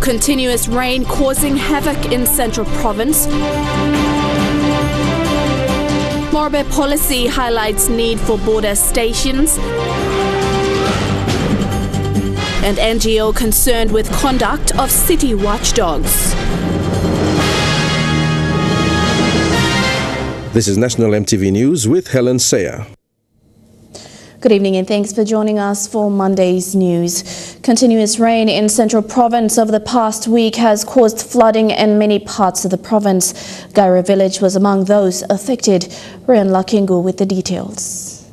Continuous rain causing havoc in Central Province. Morobe policy highlights need for border stations. And NGO concerned with conduct of city watchdogs. This is National EMTV News with Helen Sayer. Good evening and thanks for joining us for Monday's news. Continuous rain in Central Province over the past week has caused flooding in many parts of the province. Gaire village was among those affected. Ryan Lakingu with the details.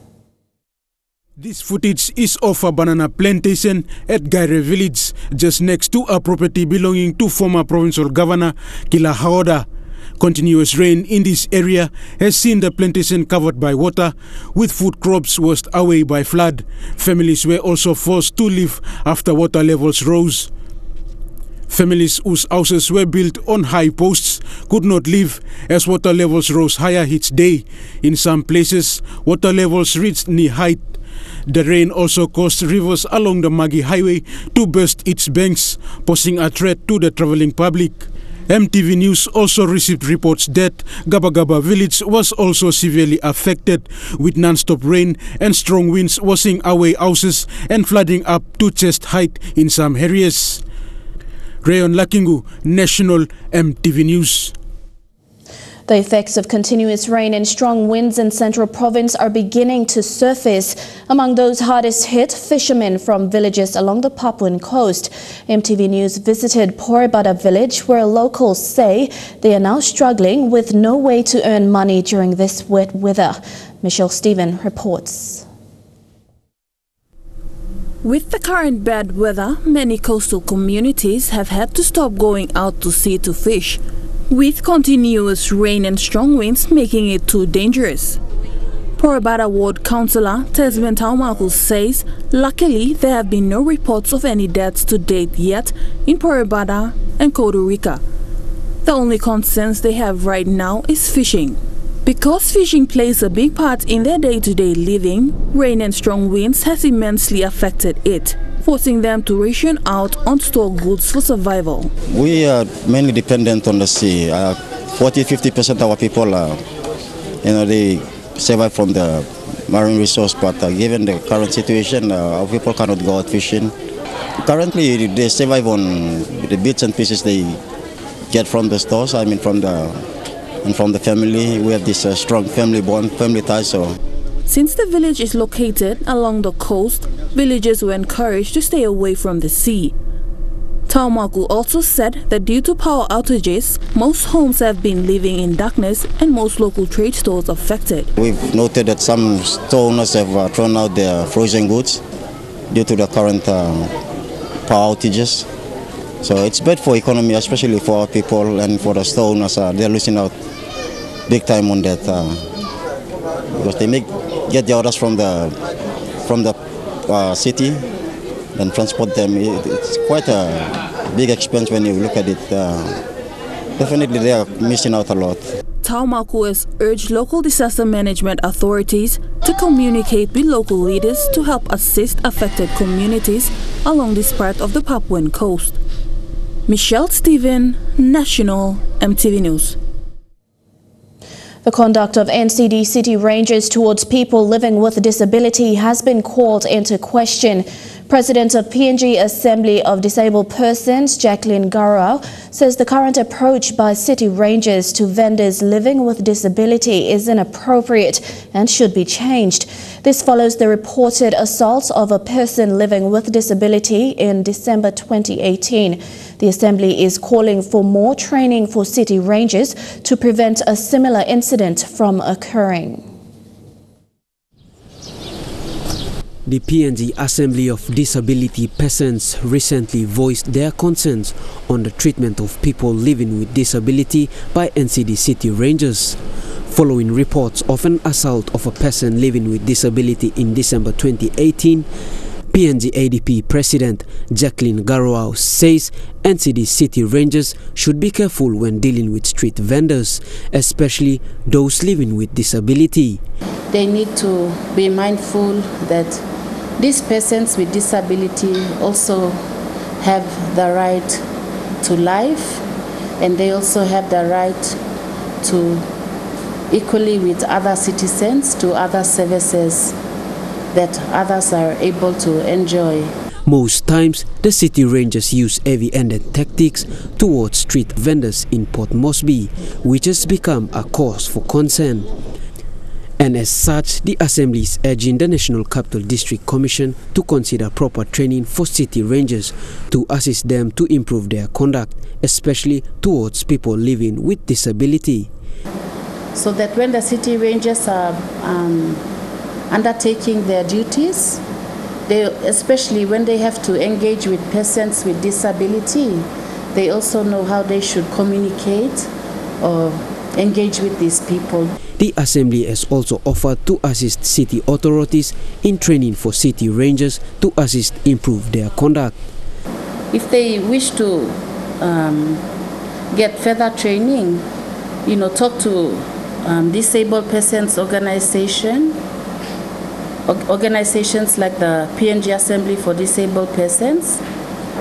This footage is of a banana plantation at Gaire village, just next to a property belonging to former provincial governor Kila Haoda. Continuous rain in this area has seen the plantation covered by water, with food crops washed away by flood. Families were also forced to leave after water levels rose. Families whose houses were built on high posts could not live as water levels rose higher each day. In some places, water levels reached knee height. The rain also caused rivers along the Magi Highway to burst its banks, posing a threat to the travelling public. MTV News also received reports that Gabagaba village was also severely affected, with non-stop rain and strong winds washing away houses and flooding up to chest height in some areas. Rayon Lakingu, National MTV News. The effects of continuous rain and strong winds in Central Province are beginning to surface. Among those hardest hit, fishermen from villages along the Papuan coast. MTV News visited Poribada village, where locals say they are now struggling with no way to earn money during this wet weather. Michelle Stephen reports. With the current bad weather, many coastal communities have had to stop going out to sea to fish, with continuous rain and strong winds making it too dangerous. Poribada Ward Councillor Tesman Taumaku says luckily there have been no reports of any deaths to date yet in Poribada and Costa Rica. The only concerns they have right now is fishing. Because fishing plays a big part in their day-to-day living, rain and strong winds has immensely affected it, forcing them to ration out on stored goods for survival. We are mainly dependent on the sea. 40–50% of our people, they survive from the marine resource, but given the current situation, our people cannot go out fishing. Currently, they survive on the bits and pieces they get from the stores, from the family. We have this strong family bond, family ties. So. Since the village is located along the coast, villagers were encouraged to stay away from the sea. Taumaku also said that due to power outages, most homes have been living in darkness and most local trade stores affected. We've noted that some store owners have thrown out their frozen goods due to the current power outages. So it's bad for economy, especially for our people and for the store owners. They're losing out big time on that because they get the orders from the city and transport them. It's quite a big expense when you look at it. Definitely they are missing out a lot. Taumaku has urged local disaster management authorities to communicate with local leaders to help assist affected communities along this part of the Papuan coast. Michelle Stephen, National MTV News. The conduct of NCD City Rangers towards people living with disability has been called into question. President of PNG Assembly of Disabled Persons, Jacqueline Gaire, says the current approach by City Rangers to vendors living with disability is inappropriate and should be changed. This follows the reported assault of a person living with disability in December 2018. The Assembly is calling for more training for City Rangers to prevent a similar incident from occurring. The PNG Assembly of Disability Persons recently voiced their concerns on the treatment of people living with disability by NCD City Rangers. Following reports of an assault of a person living with disability in December 2018, PNGADP President Jacqueline Gaire says NCD City Rangers should be careful when dealing with street vendors, especially those living with disability. They need to be mindful that these persons with disability also have the right to life, and they also have the right to, equally with other citizens, to other services that others are able to enjoy. Most times, the city rangers use heavy-handed tactics towards street vendors in Port Moresby, which has become a cause for concern. And as such, the Assembly is urging the National Capital District Commission to consider proper training for city rangers to assist them to improve their conduct, especially towards people living with disability. So that when the city rangers are undertaking their duties, especially when they have to engage with persons with disability, they also know how they should communicate or engage with these people. The Assembly has also offered to assist city authorities in training for city rangers to assist improve their conduct. If they wish to get further training, talk to disabled persons organizations like the PNG Assembly for Disabled Persons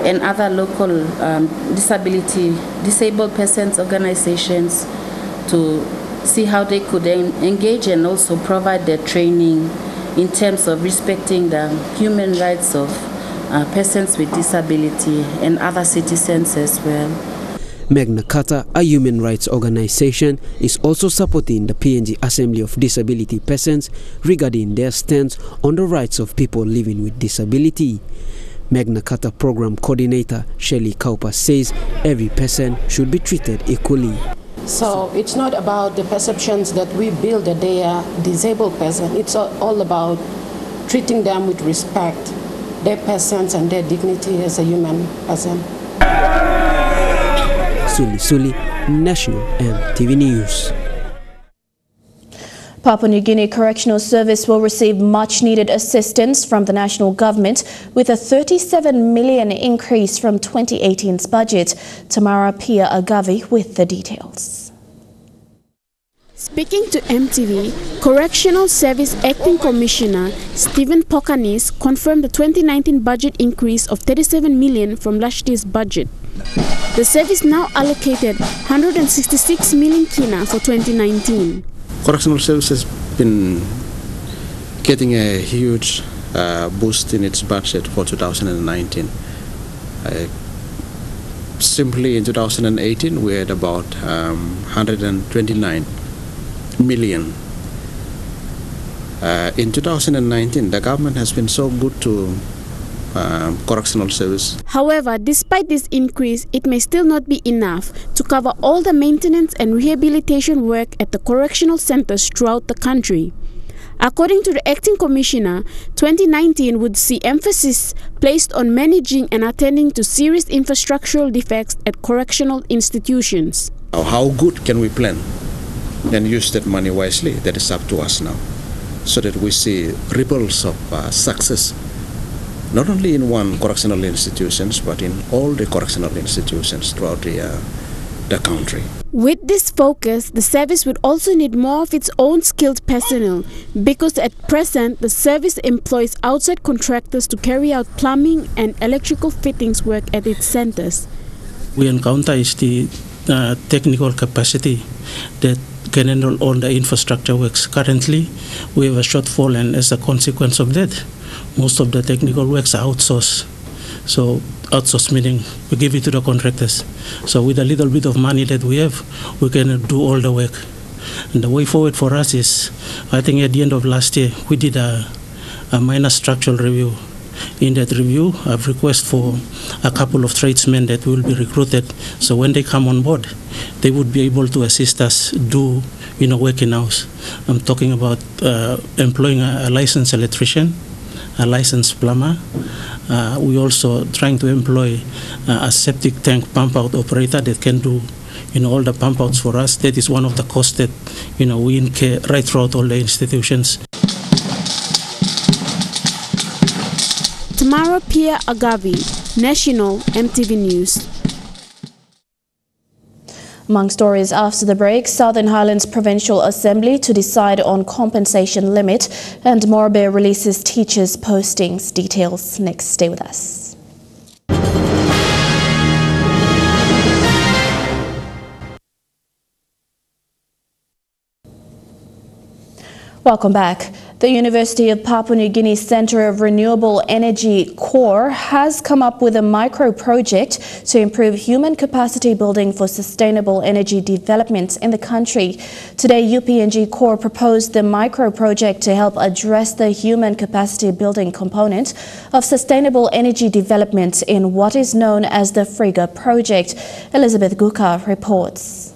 and other local disabled persons organizations to see how they could engage and also provide their training in terms of respecting the human rights of persons with disability and other citizens as well. Magna Carta, a human rights organization, is also supporting the PNG Assembly of Disability Persons regarding their stance on the rights of people living with disability. Magna Carta Program Coordinator Shelley Kaupa says every person should be treated equally. So it's not about the perceptions that we build that they are disabled person. It's all about treating them with respect, their persons and their dignity as a human person. Suli, National EMTV News. Papua New Guinea Correctional Service will receive much-needed assistance from the national government with a 37 million increase from 2018's budget. Tamara Pia Agavi with the details. Speaking to MTV, Correctional Service Acting Commissioner Stephen Pokanis confirmed the 2019 budget increase of 37 million from last year's budget. The service now allocated 166 million kina for 2019. Correctional Service has been getting a huge boost in its budget for 2019. Simply in 2018 we had about 129 million. In 2019 the government has been so good to Correctional Service. However, despite this increase, it may still not be enough to cover all the maintenance and rehabilitation work at the correctional centers throughout the country. According to the Acting Commissioner, 2019 would see emphasis placed on managing and attending to serious infrastructural defects at correctional institutions. How good can we plan and use that money wisely? That is up to us now, so that we see ripples of success, not only in one correctional institutions, but in all the correctional institutions throughout the country. With this focus, the service would also need more of its own skilled personnel, because at present the service employs outside contractors to carry out plumbing and electrical fittings work at its centers. We encounter is the technical capacity that can handle all the infrastructure works. Currently, we have a shortfall, and as a consequence of that, most of the technical works are outsourced. So outsourced meaning we give it to the contractors. So with a little bit of money that we have, we can do all the work. And the way forward for us is, I think at the end of last year, we did a minor structural review. In that review, I've requested for a couple of tradesmen that will be recruited. So when they come on board, they would be able to assist us do work in-house. I'm talking about employing a licensed electrician, a licensed plumber. We also trying to employ a septic tank pump out operator that can do all the pump outs for us. That is one of the costs that we incur right throughout all the institutions. Tamara Pia Agavi, National EMTV News. Among stories after the break, Southern Highlands Provincial Assembly to decide on compensation limit, and Morobe releases teachers' postings. Details next. Stay with us. Welcome back. The University of Papua New Guinea Centre of Renewable Energy Core has come up with a micro-project to improve human capacity building for sustainable energy development in the country. Today, UPNG Core proposed the micro-project to help address the human capacity building component of sustainable energy development in what is known as the Friga project. Elizabeth Guka reports.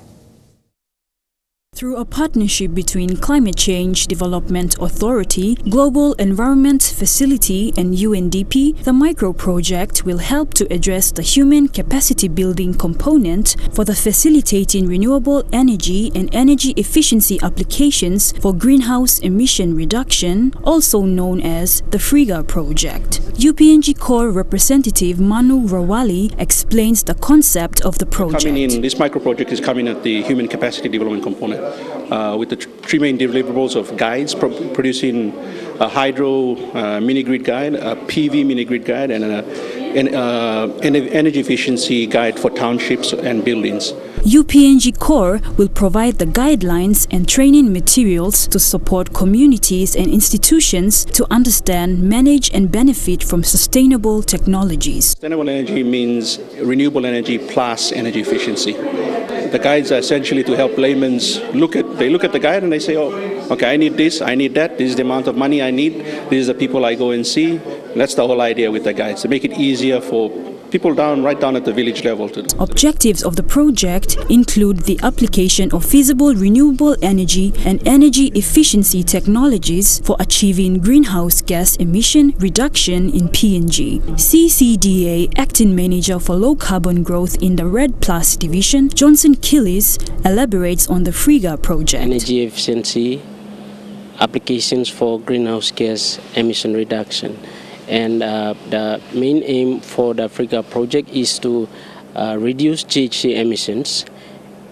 Through a partnership between Climate Change Development Authority, Global Environment Facility and UNDP, the micro-project will help to address the human capacity building component for the facilitating renewable energy and energy efficiency applications for greenhouse emission reduction, also known as the Friga project. UPNG Core representative Manu Rawali explains the concept of the project. This micro-project is coming at the human capacity development component. With the three main deliverables of guides, producing a hydro mini-grid guide, a PV mini-grid guide, and an energy efficiency guide for townships and buildings. UPNG Core will provide the guidelines and training materials to support communities and institutions to understand, manage and benefit from sustainable technologies. Sustainable energy means renewable energy plus energy efficiency. The guides are essentially to help laymen look at the guide and they say, oh, okay, I need this, I need that, this is the amount of money I need, this is the people I go and see. That's the whole idea with the guides, to make it easier for people right down at the village level to do. Objectives of the project include the application of feasible renewable energy and energy efficiency technologies for achieving greenhouse gas emission reduction in PNG. CCDA Acting Manager for Low Carbon Growth in the Red Plus Division, Johnson Killis, elaborates on the Friga project. Energy efficiency applications for greenhouse gas emission reduction. And the main aim for the Friga project is to reduce GHG emissions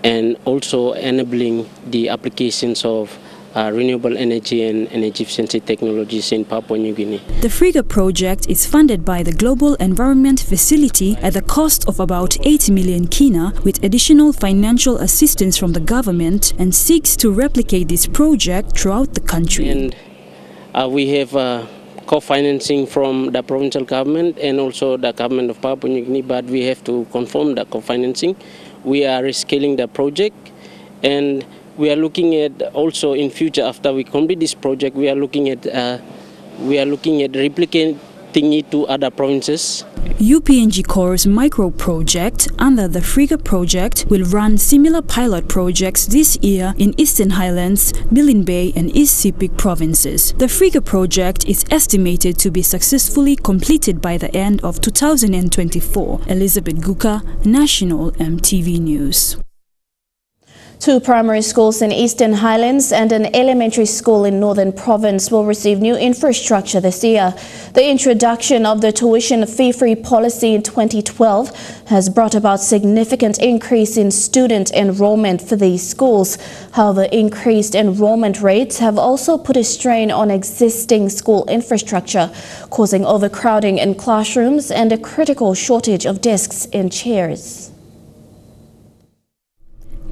and also enabling the applications of renewable energy and energy efficiency technologies in Papua New Guinea. The Friga project is funded by the Global Environment Facility at the cost of about 8 million kina with additional financial assistance from the government and seeks to replicate this project throughout the country. And we have co-financing from the provincial government and also the government of Papua New Guinea, but we have to confirm the co-financing. We are rescaling the project and we are looking at also in future after we complete this project, we are looking at replicating it to other provinces. UPNG Core's micro-project under the Friga project will run similar pilot projects this year in Eastern Highlands, Milne Bay and East Sepik provinces. The Friga project is estimated to be successfully completed by the end of 2024. Elizabeth Guka, National EMTV News. 2 primary schools in Eastern Highlands and an elementary school in Northern Province will receive new infrastructure this year. The introduction of the tuition fee-free policy in 2012 has brought about significant increase in student enrollment for these schools. However, increased enrollment rates have also put a strain on existing school infrastructure, causing overcrowding in classrooms and a critical shortage of desks and chairs.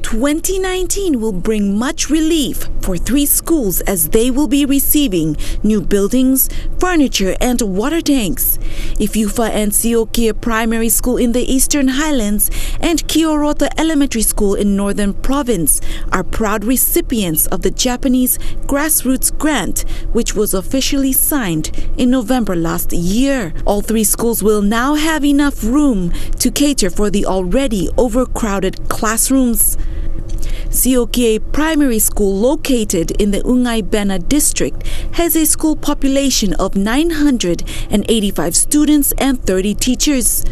2019 will bring much relief for 3 schools as they will be receiving new buildings, furniture and water tanks. Ifufa and Siokia Primary School in the Eastern Highlands and Kiorota Elementary School in Northern Province are proud recipients of the Japanese Grassroots Grant, which was officially signed in November last year. All 3 schools will now have enough room to cater for the already overcrowded classrooms. Siokia Primary School, located in the Ungai Bena district, has a school population of 985 students and 30 teachers.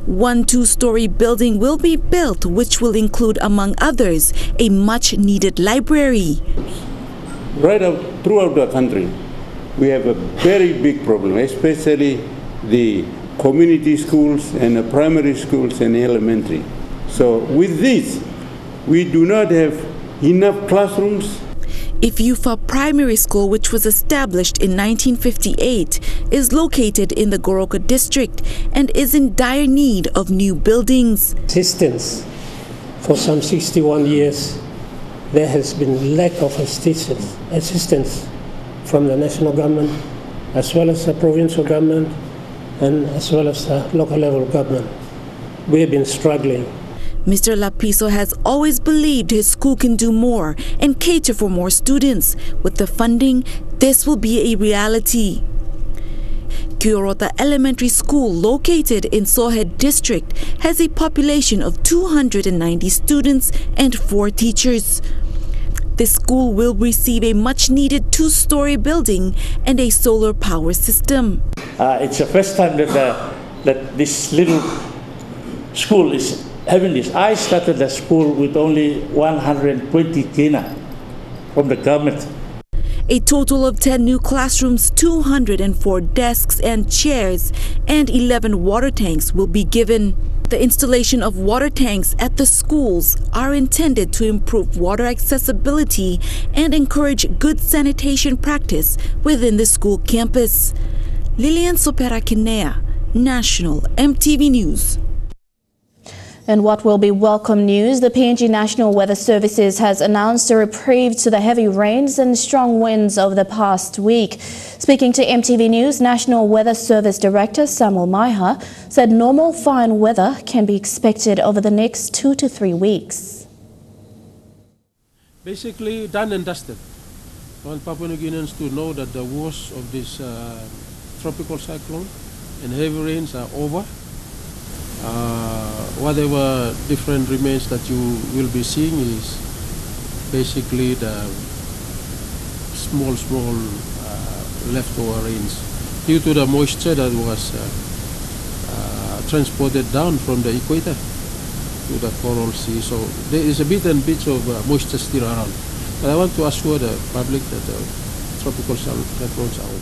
One 2-story building will be built, which will include, among others, a much-needed library. Right throughout the country, we have a very big problem, especially the community schools and the primary schools and elementary. So with this, we do not have enough classrooms. Ifufa Primary School, which was established in 1958, is located in the Goroka district and is in dire need of new buildings. Existence for some 61 years there has been lack of assistance from the national government, as well as the provincial government, and as well as the local level government. We have been struggling. Mr. Lapiso has always believed his school can do more and cater for more students. With the funding, this will be a reality. Kiorota Elementary School, located in Sohed District, has a population of 290 students and 4 teachers. This school will receive a much-needed 2-story building and a solar power system. It's the first time that this little school is having this. I started the school with only 120 kina from the government. A total of 10 new classrooms, 204 desks and chairs, and 11 water tanks will be given. The installation of water tanks at the schools are intended to improve water accessibility and encourage good sanitation practice within the school campus. Lilian Sopera Kinea, National EMTV News. And what will be welcome news, the PNG National Weather Services has announced a reprieve to the heavy rains and strong winds over the past week. Speaking to EMTV News, National Weather Service Director Samuel Maiha said normal fine weather can be expected over the next 2 to 3 weeks. Basically done and dusted. I want Papua New Guineans to know that the worst of this tropical cyclone and heavy rains are over. Whatever different remains that you will be seeing is basically the small leftover rains due to the moisture that was transported down from the equator to the coral sea. So there is a bit and bits of moisture still around. But I want to assure the public that the tropical cyclones are over.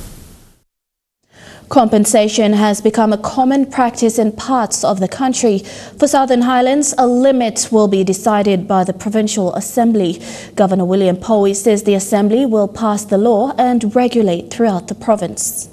Compensation has become a common practice in parts of the country. For Southern Highlands, a limit will be decided by the Provincial Assembly. Governor William Powie says the Assembly will pass the law and regulate throughout the province.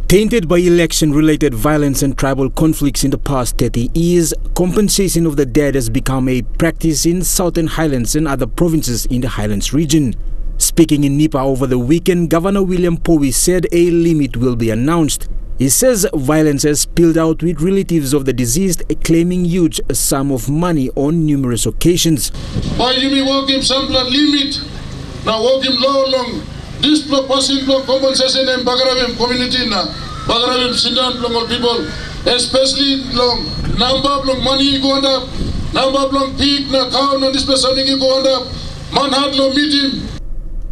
Tainted by election-related violence and tribal conflicts in the past 30 years, compensation of the dead has become a practice in Southern Highlands and other provinces in the Highlands region. Speaking in Nipa over the weekend, Governor William Powie said a limit will be announced. He says violence has spilled out with relatives of the deceased claiming huge sum of money on numerous occasions. Why you may work him some limit, now work him long. This person compensation in Bagaravim community now, Bagaravim Sindan long people, especially long number of long money go up, number of long pig na cow na this person go up, man had no meeting.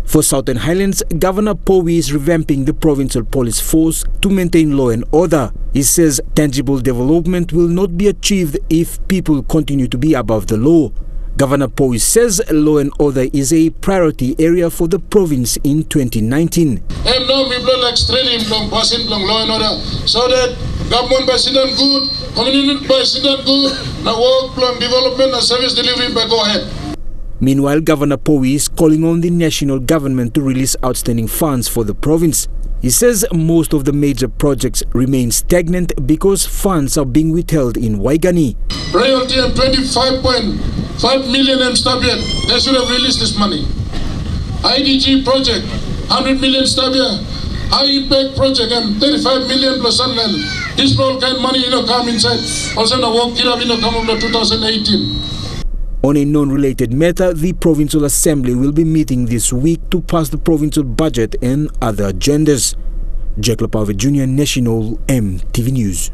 For Southern Highlands, Governor Powie is revamping the provincial police force to maintain law and order. He says tangible development will not be achieved if people continue to be above the law. Governor Powie says law and order is a priority area for the province in 2019. And now we blow like straight from passing from law and order, so that government by Sidan good, community by Sidan good, now work from development and service delivery by go ahead. Meanwhile, Governor Powie is calling on the national government to release outstanding funds for the province. He says most of the major projects remain stagnant because funds are being withheld in Waigani. Royalty and 25.5 million M stabia, they should have released this money. IDG project, 100 million stabia, high impact project and 35 million plus sunland. This all kind of money come inside. Also the work come over 2018. On a non-related matter, the Provincial Assembly will be meeting this week to pass the provincial budget and other agendas. Jack Lapave Jr., National EMTV News.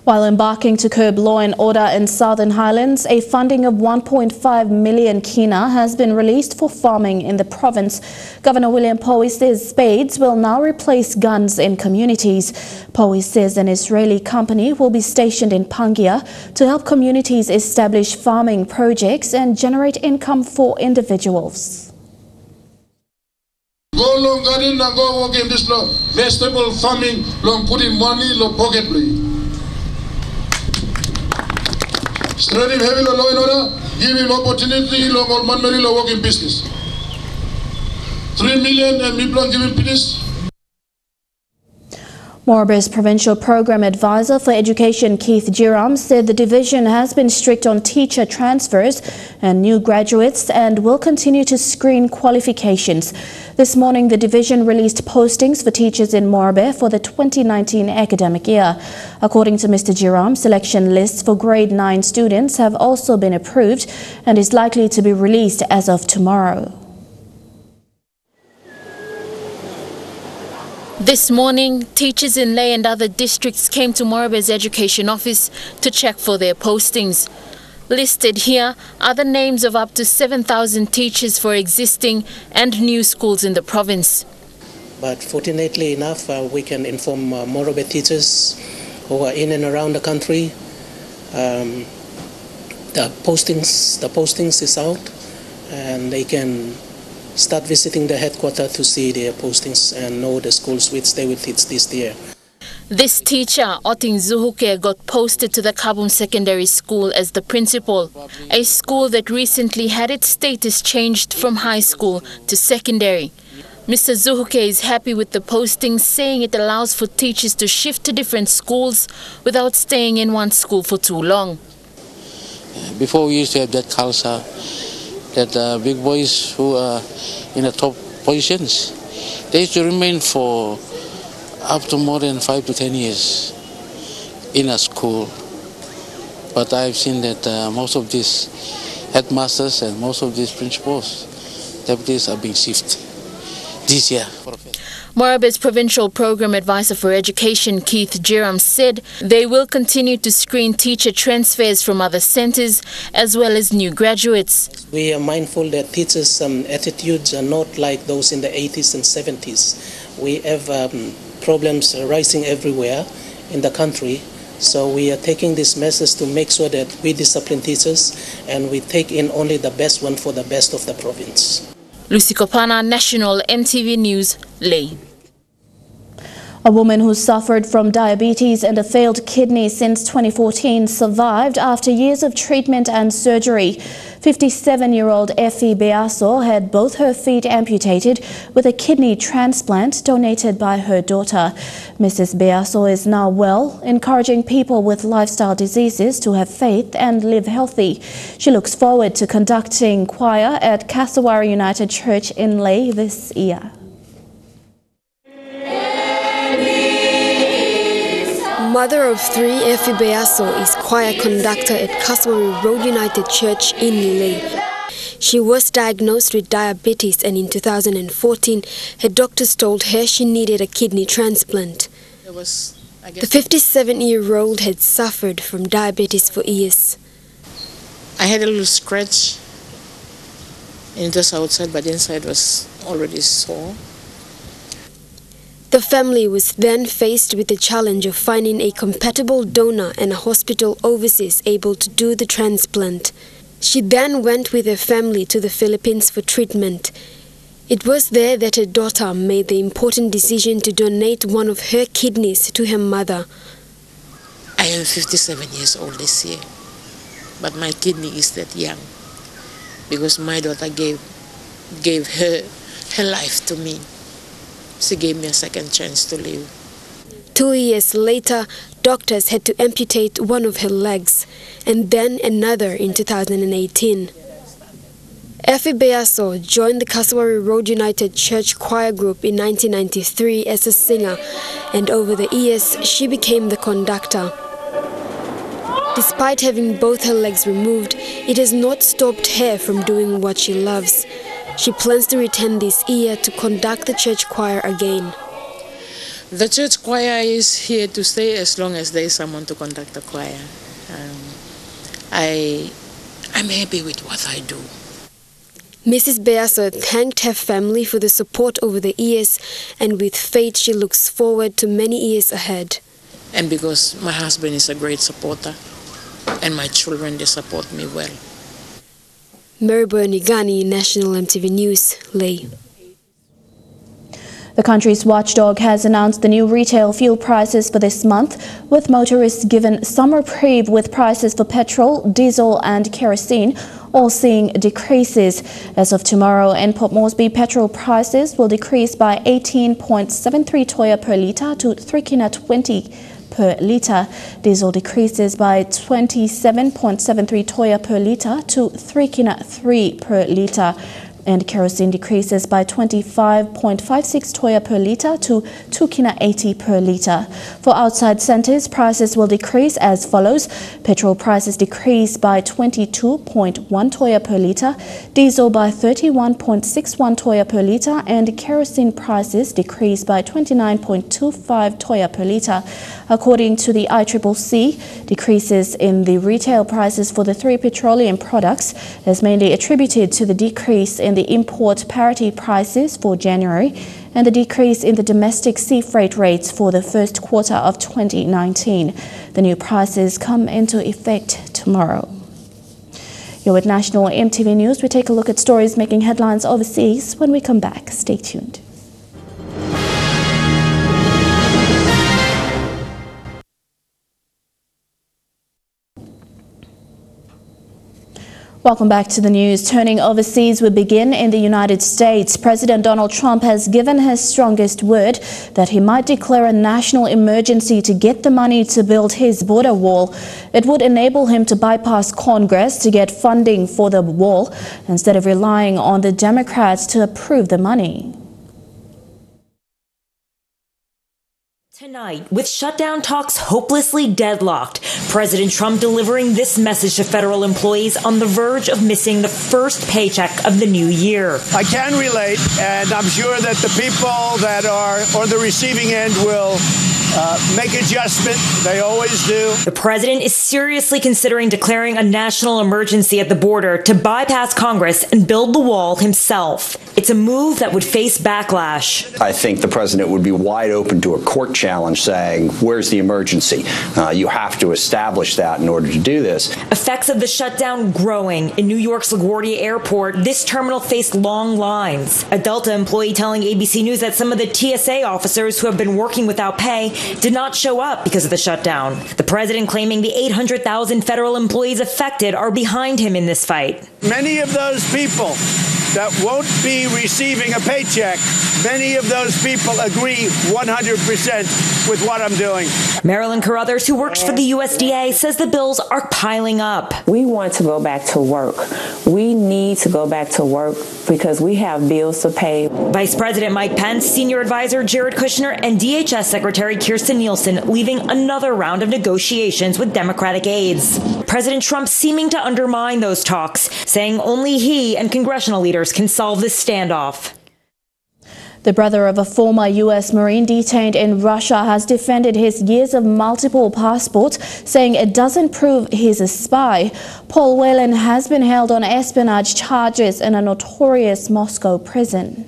While embarking to curb law and order in Southern Highlands, a funding of 1.5 million kina has been released for farming in the province. Governor William Powie says spades will now replace guns in communities. Powie says an Israeli company will be stationed in Pangia to help communities establish farming projects and generate income for individuals. Go long garden and go work in this law. Vegetable farming, long putting money, long pocket play. Straight heavy law and order, give him opportunity, long old man marry law work in business. 3 million and people give him business. Morobe's Provincial Program Advisor for Education, Keith Jiram, said the division has been strict on teacher transfers and new graduates and will continue to screen qualifications. This morning, the division released postings for teachers in Morobe for the 2019 academic year. According to Mr. Jiram, selection lists for grade 9 students have also been approved and is likely to be released as of tomorrow. This morning, teachers in Lae and other districts came to Morobe's education office to check for their postings. Listed here are the names of up to 7,000 teachers for existing and new schools in the province. But fortunately enough, we can inform Morobe teachers who are in and around the country. The postings is out, and they can start visiting the headquarters to see their postings and know the schools which they will teach this year. This teacher, Oting Zuhuke, got posted to the Kabum Secondary School as the principal, a school that recently had its status changed from high school to secondary. Mr. Zuhuke is happy with the posting, saying it allows for teachers to shift to different schools without staying in one school for too long. Before we used to have that culture, that big boys who are in the top positions, they used to remain for up to more than 5 to 10 years in a school. But I've seen that most of these headmasters and most of these principals, deputies are being shifted this year. Morobe's Provincial Program Advisor for Education, Keith Jiram, said they will continue to screen teacher transfers from other centres as well as new graduates. We are mindful that teachers' attitudes are not like those in the 80s and 70s. We have problems rising everywhere in the country. So we are taking this message to make sure that we discipline teachers and we take in only the best one for the best of the province. Lucy Kopana, National EMTV News, Lae. A woman who suffered from diabetes and a failed kidney since 2014 survived after years of treatment and surgery. 57-year-old Effie Beaso had both her feet amputated with a kidney transplant donated by her daughter. Mrs. Beaso is now well, encouraging people with lifestyle diseases to have faith and live healthy. She looks forward to conducting choir at Kasawara United Church in Lae this year. Mother of three, Effie Beaso is choir conductor at Kasawara Road United Church in Lae. She was diagnosed with diabetes, and in 2014, her doctors told her she needed a kidney transplant. The 57-year-old had suffered from diabetes for years. I had a little scratch, and it was outside, but inside was already sore. The family was then faced with the challenge of finding a compatible donor and a hospital overseas able to do the transplant. She then went with her family to the Philippines for treatment. It was there that her daughter made the important decision to donate one of her kidneys to her mother. I am 57 years old this year, but my kidney is that young because my daughter gave her life to me. She gave me a second chance to live. 2 years later, doctors had to amputate one of her legs, and then another in 2018. Effie Beaso joined the Kasawara Road United Church choir group in 1993 as a singer, and over the years she became the conductor. Despite having both her legs removed, it has not stopped her from doing what she loves. She plans to return this year to conduct the church choir again. The church choir is here to stay as long as there is someone to conduct the choir. I'm happy with what I do. Mrs. Beaso thanked her family for the support over the years, and with faith she looks forward to many years ahead. And because my husband is a great supporter, and my children, they support me well. Morobe Nigani, National EMTV News, Lae. The country's watchdog has announced the new retail fuel prices for this month, with motorists given some reprieve with prices for petrol, diesel and kerosene all seeing decreases. As of tomorrow, in Port Moresby, petrol prices will decrease by 18.73 toya per litre to 3.20 per litre. Diesel decreases by 27.73 toya per litre to 3.3 per litre. And kerosene decreases by 25.56 toya per litre to 2.80 per litre. For outside centres, prices will decrease as follows. Petrol prices decrease by 22.1 toya per litre, diesel by 31.61 toya per litre, and kerosene prices decrease by 29.25 toya per litre. According to the ICCC, decreases in the retail prices for the three petroleum products is mainly attributed to the decrease in the import parity prices for January and the decrease in the domestic sea freight rates for the first quarter of 2019. The new prices come into effect tomorrow. You're with National EMTV News. We take a look at stories making headlines overseas. When we come back, stay tuned. Welcome back to the news. Turning overseas, we begin in the United States. President Donald Trump has given his strongest word that he might declare a national emergency to get the money to build his border wall. It would enable him to bypass Congress to get funding for the wall instead of relying on the Democrats to approve the money. Tonight, with shutdown talks hopelessly deadlocked, President Trump delivering this message to federal employees on the verge of missing the first paycheck of the new year. I can relate, and I'm sure that the people that are on the receiving end will make adjustment. They always do. The president is seriously considering declaring a national emergency at the border to bypass Congress and build the wall himself. It's a move that would face backlash. I think the president would be wide open to a court challenge saying, where's the emergency? You have to establish that in order to do this. Effects of the shutdown growing. In New York's LaGuardia Airport, this terminal faced long lines. A Delta employee telling ABC News that some of the TSA officers who have been working without pay did not show up because of the shutdown. The president claiming the 800,000 federal employees affected are behind him in this fight. Many of those people that won't be receiving a paycheck, many of those people agree 100% with what I'm doing. Marilyn Carruthers, who works for the USDA, says the bills are piling up. We want to go back to work. We need to go back to work because we have bills to pay. Vice President Mike Pence, Senior Advisor Jared Kushner, and DHS Secretary Kirstjen Nielsen leaving another round of negotiations with Democratic aides. President Trump seeming to undermine those talks, saying only he and congressional leaders can solve this standoff. The brother of a former U.S. Marine detained in Russia has defended his years of multiple passports, saying it doesn't prove he's a spy. Paul Whelan has been held on espionage charges in a notorious Moscow prison.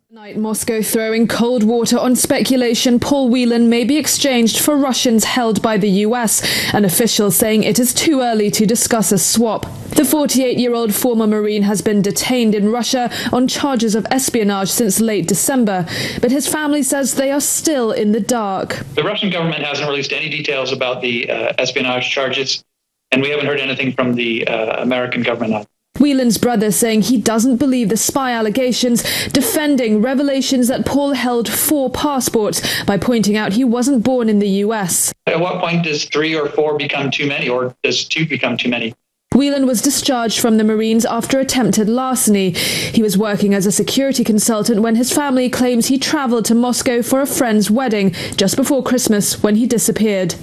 Tonight, Moscow throwing cold water on speculation Paul Whelan may be exchanged for Russians held by the US, an official saying it is too early to discuss a swap. The 48-year-old former Marine has been detained in Russia on charges of espionage since late December, but his family says they are still in the dark. The Russian government hasn't released any details about the espionage charges, and we haven't heard anything from the American government. Whelan's brother saying he doesn't believe the spy allegations, defending revelations that Paul held 4 passports by pointing out he wasn't born in the US. At what point does 3 or 4 become too many, or does 2 become too many? Whelan was discharged from the Marines after attempted larceny. He was working as a security consultant when his family claims he traveled to Moscow for a friend's wedding just before Christmas when he disappeared.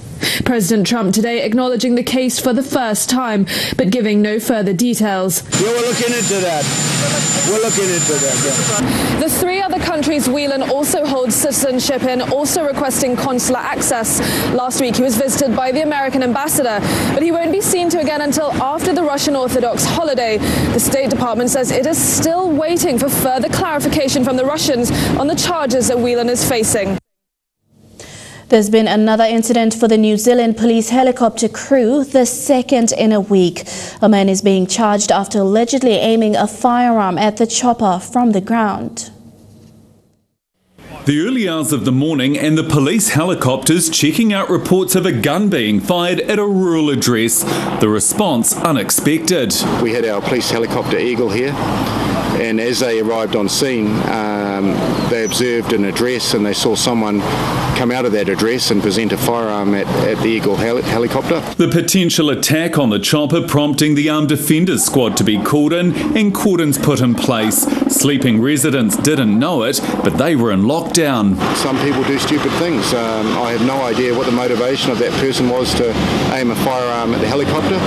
President Trump today acknowledging the case for the first time, but giving no further details. Yeah, we're looking into that. We're looking into that, yeah. The 3 other countries Whelan also holds citizenship in, also requesting consular access. Last week he was visited by the American ambassador, but he won't be seen to again until after the Russian Orthodox holiday. The State Department says it is still waiting for further clarification from the Russians on the charges that Whelan is facing. There's been another incident for the New Zealand police helicopter crew, the second in a week. A man is being charged after allegedly aiming a firearm at the chopper from the ground. The early hours of the morning and the police helicopters checking out reports of a gun being fired at a rural address. The response unexpected. We had our police helicopter Eagle here, and as they arrived on scene, they observed an address and they saw someone come out of that address and present a firearm at the Eagle helicopter. The potential attack on the chopper prompting the Armed Defenders Squad to be called in and cordons put in place. Sleeping residents didn't know it, but they were in lockdown. Some people do stupid things. I have no idea what the motivation of that person was to aim a firearm at the helicopter.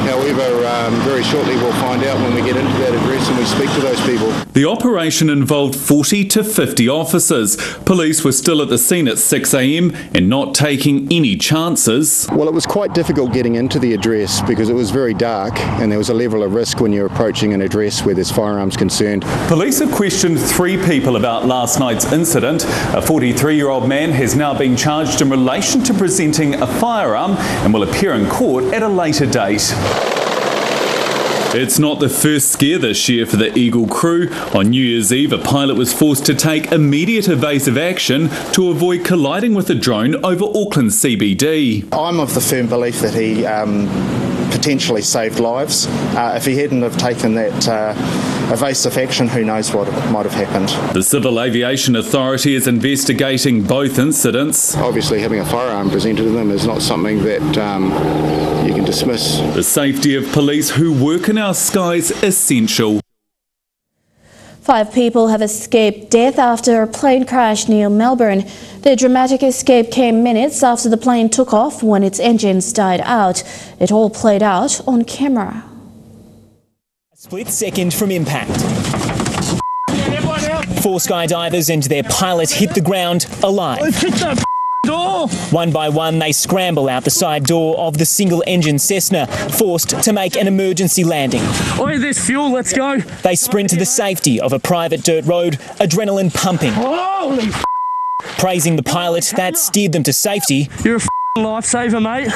However, very shortly we'll find out when we get into that address and we speak to those people. The operation involved 40 to 50 officers. Police were still at the scene at 6 a.m. and not taking any chances. Well, it was quite difficult getting into the address because it was very dark and there was a level of risk when you're approaching an address where there's firearms concerned. Police have questioned 3 people about last night's incident. A 43-year-old man has now been charged in relation to presenting a firearm and will appear in court at a later date. It's not the first scare this year for the Eagle crew. On New Year's Eve, a pilot was forced to take immediate evasive action to avoid colliding with a drone over Auckland CBD. I'm of the firm belief that he potentially saved lives. If he hadn't have taken that evasive action, who knows what might have happened. The Civil Aviation Authority is investigating both incidents. Obviously having a firearm presented to them is not something that you can dismiss. The safety of police who work in our skies is essential. 5 people have escaped death after a plane crash near Melbourne. The dramatic escape came minutes after the plane took off when its engines died out. It all played out on camera. A split second from impact. 4 skydivers and their pilot hit the ground alive. Door. One by one, they scramble out the side door of the single-engine Cessna, forced to make an emergency landing. Oi, there's fuel, let's go. They sprint to the safety of a private dirt road, adrenaline pumping. Holy praising the pilot that steered them to safety. You're a lifesaver, mate.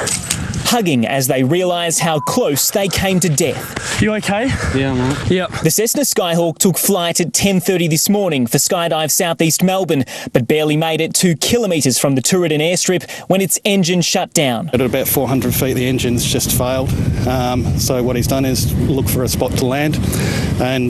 Hugging as they realise how close they came to death. You okay? Yeah, mate. Yep. The Cessna Skyhawk took flight at 10:30 this morning for Skydive Southeast Melbourne, but barely made it 2 kilometres from the Tooradin airstrip when its engine shut down. At about 400 feet, the engine's just failed. So what he's done is look for a spot to land and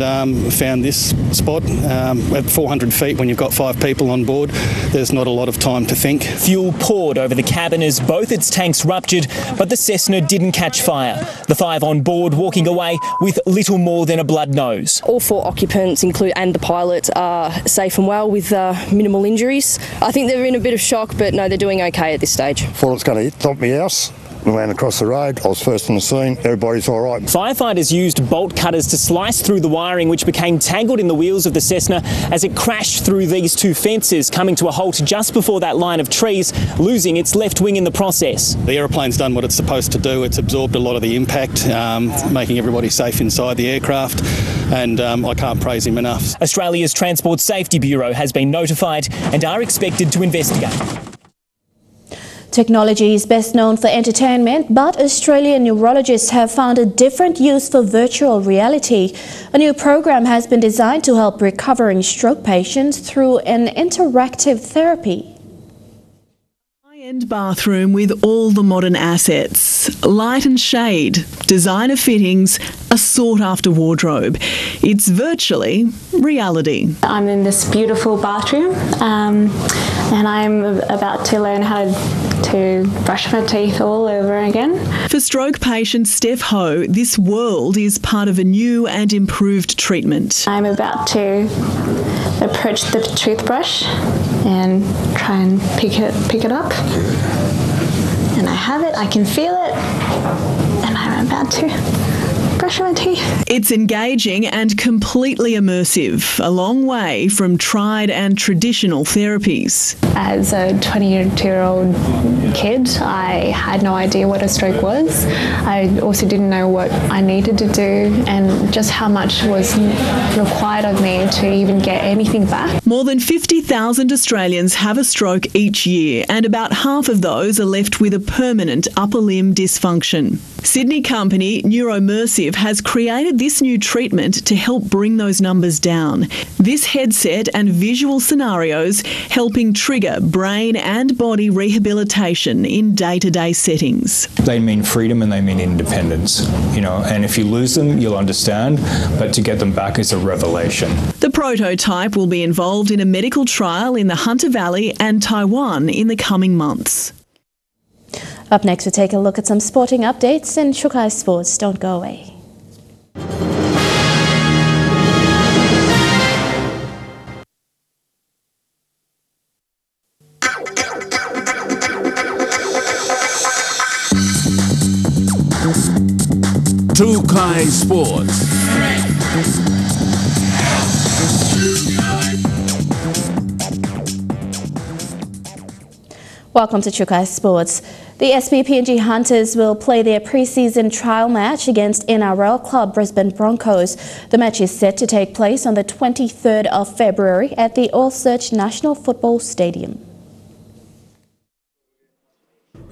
found this spot. At 400 feet, when you've got 5 people on board, there's not a lot of time to think. Fuel poured over the cabin as both its tanks ruptured, but the Cessna didn't catch fire. The 5 on board walking away with little more than a blood nose. All 4 occupants and the pilot are safe and well with minimal injuries. I think they're in a bit of shock, but no, they're doing okay at this stage. Thought it was going to hit top of my house. We ran across the road. I was first on the scene. Everybody's all right. Firefighters used bolt cutters to slice through the wiring, which became tangled in the wheels of the Cessna as it crashed through these 2 fences, coming to a halt just before that line of trees, losing its left wing in the process. The aeroplane's done what it's supposed to do. It's absorbed a lot of the impact, making everybody safe inside the aircraft, and I can't praise him enough. Australia's Transport Safety Bureau has been notified and are expected to investigate. Technology is best known for entertainment, but Australian neurologists have found a different use for virtual reality. A new program has been designed to help recovering stroke patients through an interactive therapy. High-end bathroom with all the modern assets, light and shade, designer fittings, a sought-after wardrobe. It's virtually reality. I'm in this beautiful bathroom and I'm about to learn how to brush my teeth all over again. For stroke patient Steph Ho, this world is part of a new and improved treatment. I'm about to approach the toothbrush and try and pick it up. And I have it, I can feel it, and I'm about to brush my teeth. It's engaging and completely immersive, a long way from tried and traditional therapies. As a 22-year-old kid, I had no idea what a stroke was. I also didn't know what I needed to do and just how much was required of me to even get anything back. More than 50,000 Australians have a stroke each year, and about half of those are left with a permanent upper limb dysfunction. Sydney company Neuromersive has created this new treatment to help bring those numbers down. This headset and visual scenarios helping trigger brain and body rehabilitation in day-to-day settings. They mean freedom and they mean independence, and if you lose them, you'll understand, but to get them back is a revelation. The prototype will be involved in a medical trial in the Hunter Valley and Taiwan in the coming months. Up next, we'll take a look at some sporting updates in Chukai Sports. Don't go away. Chukai Sports. Welcome to Chukai Sports. The PNG Hunters will play their pre-season trial match against NRL club Brisbane Broncos. The match is set to take place on the 23rd of February at the Oil Search National Football Stadium.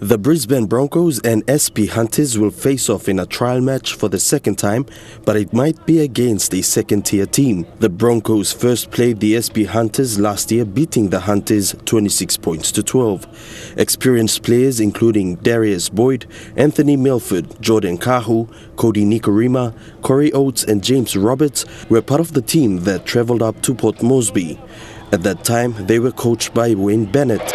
The Brisbane Broncos and SP Hunters will face off in a trial match for the second time, but it might be against a second-tier team. The Broncos first played the SP Hunters last year, beating the Hunters 26 points to 12. Experienced players including Darius Boyd, Anthony Milford, Jordan Kahu, Cody Nikorima, Corey Oates and James Roberts were part of the team that travelled up to Port Moresby. At that time, they were coached by Wayne Bennett.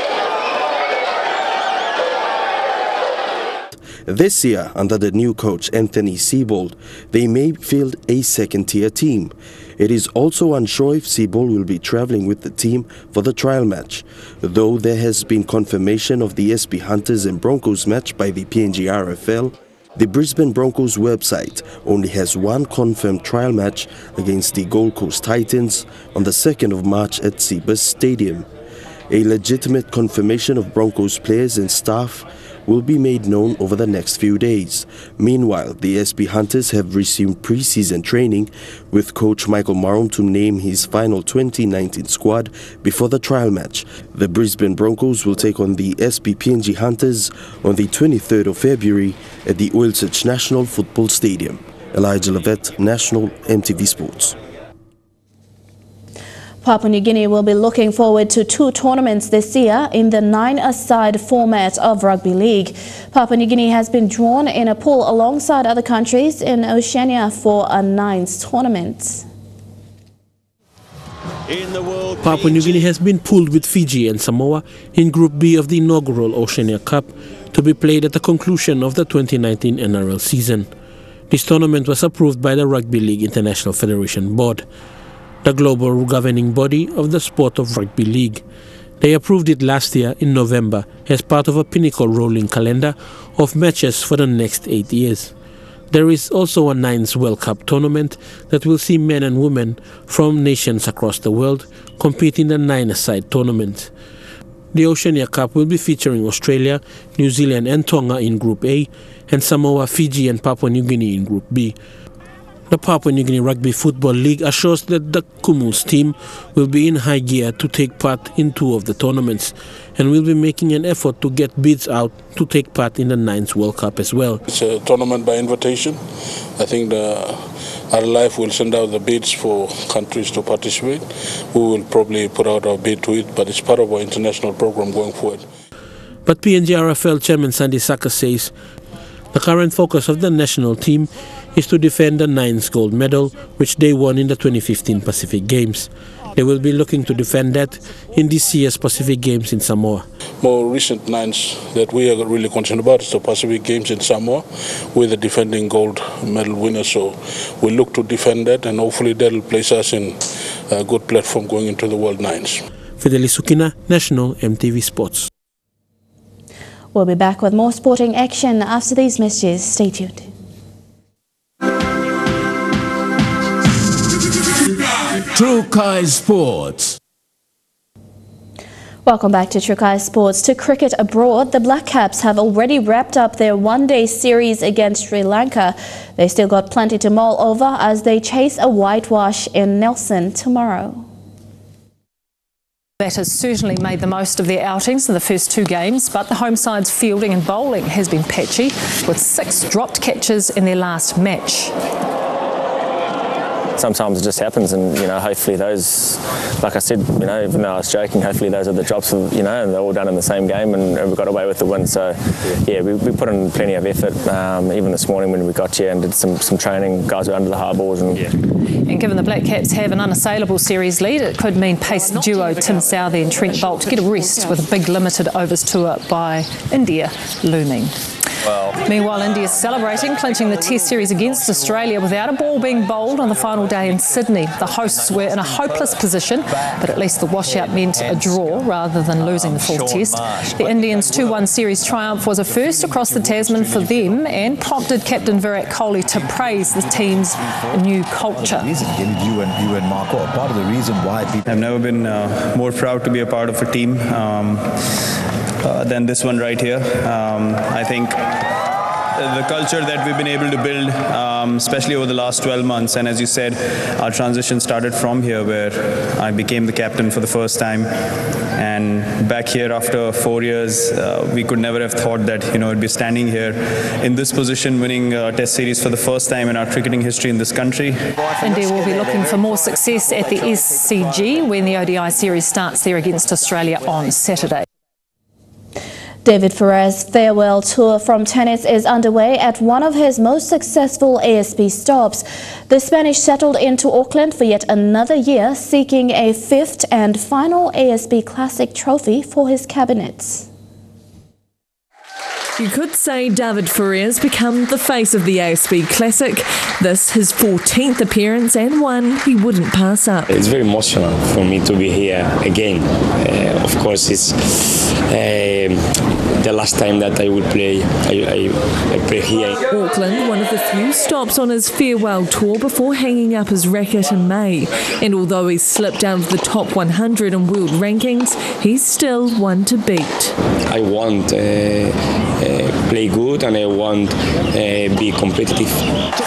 This year, under the new coach Anthony Seibold, they may field a second-tier team. It is also unsure if Seibold will be travelling with the team for the trial match, though there has been confirmation of the SP Hunters and Broncos match by the PNGADP. The Brisbane Broncos website only has one confirmed trial match against the Gold Coast Titans on the 2nd of March at Seabus Stadium. A legitimate confirmation of Broncos players and staff will be made known over the next few days. Meanwhile, the SP Hunters have resumed pre-season training, with coach Michael Marum to name his final 2019 squad before the trial match. The Brisbane Broncos will take on the SP PNG Hunters on the 23rd of February at the Oil Search National Football Stadium. Elijah Levet, National EMTV Sports. Papua New Guinea will be looking forward to 2 tournaments this year in the 9-a-side format of Rugby League. Papua New Guinea has been drawn in a pool alongside other countries in Oceania for a 9s tournament. Papua New Guinea has been pooled with Fiji and Samoa in Group B of the inaugural Oceania Cup to be played at the conclusion of the 2019 NRL season. This tournament was approved by the Rugby League International Federation Board, the global governing body of the sport of rugby league. They approved it last year in November as part of a pinnacle rolling calendar of matches for the next 8 years. There is also a 9s World Cup tournament that will see men and women from nations across the world compete in the 9-a-side tournament. The Oceania Cup will be featuring Australia, New Zealand and Tonga in Group A, and Samoa, Fiji and Papua New Guinea in Group B. The Papua New Guinea Rugby Football League assures that the Kumuls team will be in high gear to take part in 2 of the tournaments and will be making an effort to get bids out to take part in the 9th World Cup as well. It's a tournament by invitation. I think the RLIF will send out the bids for countries to participate. We will probably put out our bid to it, but it's part of our international program going forward. But PNGRFL Chairman Sandy Saka says the current focus of the national team is to defend the 9th gold medal, which they won in the 2015 Pacific Games. They will be looking to defend that in this year's Pacific Games in Samoa. More recent 9s that we are really concerned about is the Pacific Games in Samoa. We're the defending gold medal winners, so we look to defend that, and hopefully that will place us in a good platform going into the World 9s. Fidelis Sukina, National EMTV Sports. We'll be back with more sporting action after these messages. Stay tuned. Chukai Sports. Welcome back to Chukai Sports. To cricket abroad, the Black Caps have already wrapped up their one-day series against Sri Lanka. They still got plenty to mull over as they chase a whitewash in Nelson tomorrow. Batters certainly made the most of their outings in the first two games, but the home side's fielding and bowling has been patchy, with 6 dropped catches in their last match. Sometimes it just happens, and hopefully those, like I said, even though I was joking, hopefully those are the drops, and they're all done in the same game, and we got away with the win. So yeah, we put in plenty of effort. Even this morning when we got here and did some training, guys were under the hard balls. And given the Black Caps have an unassailable series lead, it could mean pace duo Tim Southey and Trent Boult get a rest with a big limited overs tour by India looming. Meanwhile, India is celebrating, clinching the Test series against Australia without a ball being bowled on the final day in Sydney. The hosts were in a hopeless position, but at least the washout meant a draw rather than losing the full Test. The Indians' 2-1 series triumph was a first across the Tasman for them and prompted captain Virat Kohli to praise the team's new culture. You and Marco are part of the reason why I've never been more proud to be a part of a team than this one right here. I think the culture that we've been able to build, especially over the last 12 months, and as you said, our transition started from here where I became the captain for the first time, and back here after 4 years, we could never have thought that we'd be standing here in this position, winning a Test series for the first time in our cricketing history in this country. India will be looking for more success at the SCG when the ODI series starts there against Australia on Saturday. David Ferrer's farewell tour from tennis is underway at one of his most successful ASB stops. The Spanish settled into Auckland for yet another year, seeking a 5th and final ASB Classic trophy for his cabinets. You could say David Ferrer's become the face of the ASB Classic. This his 14th appearance and one he wouldn't pass up. It's very emotional for me to be here again. Of course, it's the last time that I will play. I play here. Auckland, one of the few stops on his farewell tour before hanging up his racket in May. And although he's slipped out of the top 100 in world rankings, he's still one to beat. I want play good and I want be competitive.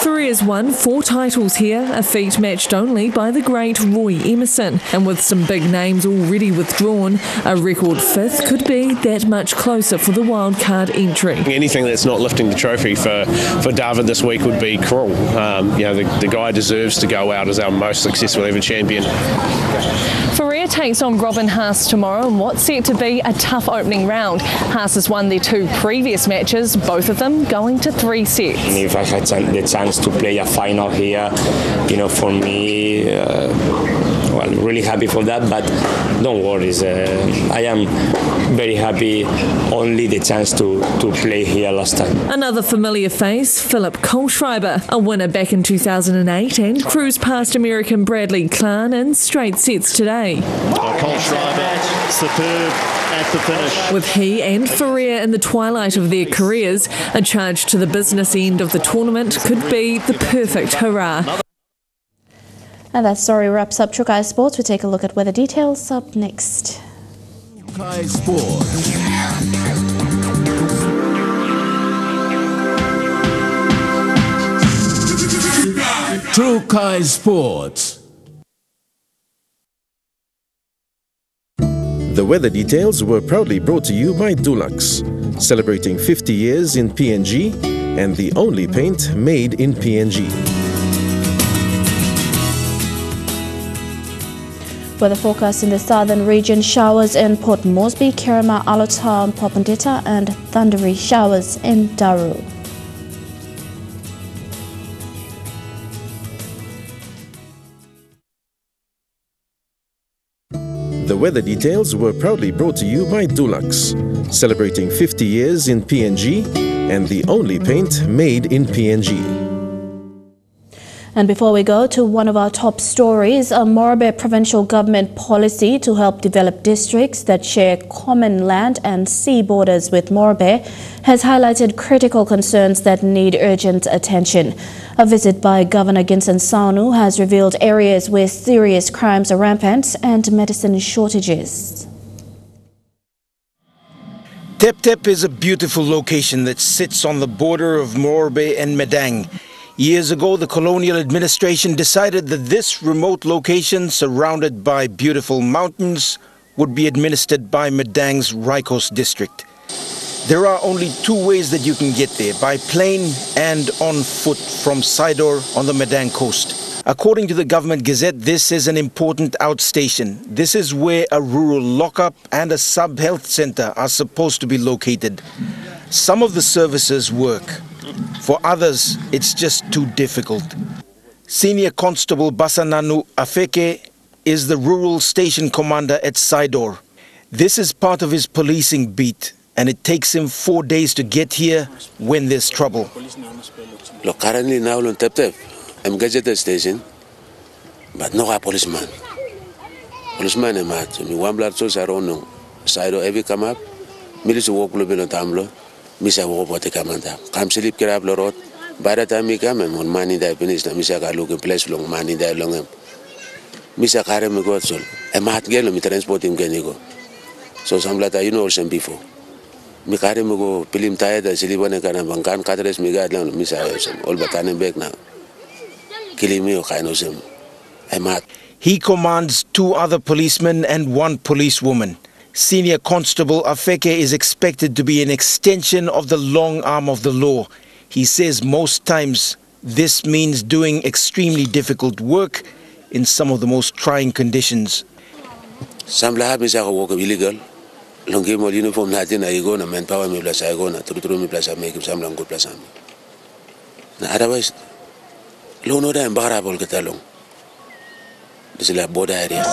Ferrer's won 4 titles here, a feat matched only by the great Roy Emerson. And with some big names already withdrawn, a record 5th could be that much closer for the wildcard entry. Anything that's not lifting the trophy for David this week would be cruel. The guy deserves to go out as our most successful ever champion. Ferrer takes on Robin Haas tomorrow in what's set to be a tough opening round. Haas has won their 2 previous matches, both of them going to 3 sets. And if I had the chance to play a final here, for me, well, really happy for that, but don't worry, I am very happy only the chance to play here last time. Another familiar face, Philip Kohlschreiber, a winner back in 2008 and cruised past American Bradley Clarn in straight sets today. Kohlschreiber, superb at the finish. With he and Ferrer in the twilight of their careers, a charge to the business end of the tournament could be the perfect hurrah. And that story wraps up Trukai Sports. We take a look at weather details up next. Trukai Sports. Trukai Sports. The weather details were proudly brought to you by Dulux, celebrating 50 years in PNG and the only paint made in PNG. Weather forecast in the southern region: showers in Port Moresby, Kirrama, Alota, Popondetta, and thundery showers in Daru. The weather details were proudly brought to you by Dulux, celebrating 50 years in PNG and the only paint made in PNG. And before we go to one of our top stories, a Morobe provincial government policy to help develop districts that share common land and sea borders with Morobe has highlighted critical concerns that need urgent attention. A visit by Governor Ginson Saunu has revealed areas where serious crimes are rampant and medicine shortages. Tep Tep is a beautiful location that sits on the border of Morobe and Medang. Years ago, the colonial administration decided that this remote location, surrounded by beautiful mountains, would be administered by Medang's Rikos district. There are only two ways that you can get there, by plane and on foot from Sidor on the Medang coast. According to the Government Gazette, this is an important outstation. This is where a rural lockup and a sub-health center are supposed to be located. Some of the services work. For others, it's just too difficult. Senior Constable Basananu Afeke is the rural station commander at Sidor. This is part of his policing beat, and it takes him 4 days to get here when there's trouble. Look, currently now on Tep, I'm getting at station, but no a policeman. Policeman is mad. Me one blood souls are on Sidor every come up, militia walk a little bit on Tamlo, Miss a walk what they come under. Come sleep, get up the road. By the time we come, I'm on money that finish, Miss a look a place long, money that long. Miss a carry me go soul. A mad girl, me transport him can go. So some later, you know, some before. Me carry me go, pilim tired, I sleep on a can and can catres me guide Miss all but turning back now. Killing me or kind of some. I'm mad. He commands 2 other policemen and 1 policewoman. Senior Constable Afeke is expected to be an extension of the long arm of the law. He says most times this means doing extremely difficult work in some of the most trying conditions. Some lab is a work of illegal. Long game of uniform, nothing, I go, and manpower me plus I go, to me plus I make him some long good plus. Otherwise, low no time, barable get along. This is like border area.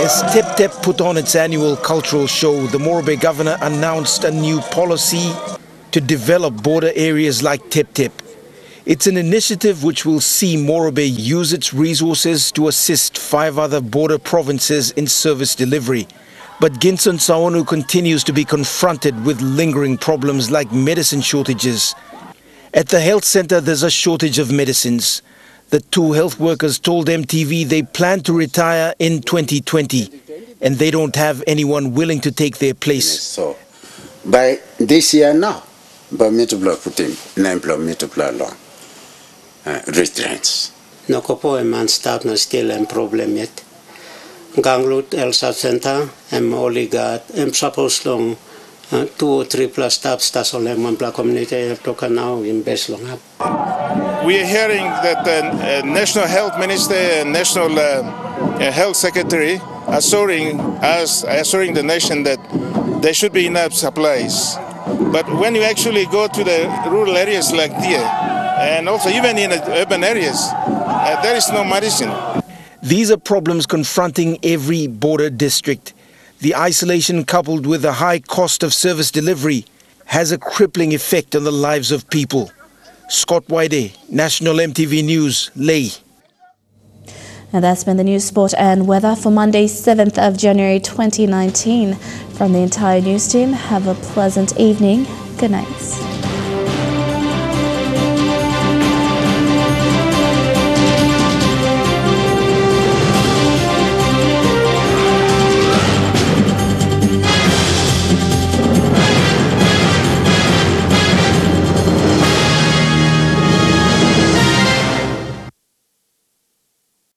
As Tep Tep put on its annual cultural show, the Morobe governor announced a new policy to develop border areas like Tep Tep. It's an initiative which will see Morobe use its resources to assist 5 other border provinces in service delivery. But Ginson Saonu continues to be confronted with lingering problems like medicine shortages. At the health center, there's a shortage of medicines. The 2 health workers told EMTV they plan to retire in 2020, and they don't have anyone willing to take their place. So, by this year now, by me to block put him, me to block long. Restraints. No kopo man staff na still a problem yet. Ganglut Elsa Center only got suppose long 2 or 3 plus staff stasol one black community to now in best long up. We are hearing that the National Health Minister and National Health Secretary are assuring the nation that there should be enough supplies. But when you actually go to the rural areas like here, and also even in urban areas, there is no medicine. These are problems confronting every border district. The isolation coupled with the high cost of service delivery has a crippling effect on the lives of people. Scott Waide, National EMTV News, Ley. And that's been the news, sport and weather for Monday, 7th of January 2019. From the entire news team, have a pleasant evening. Good night.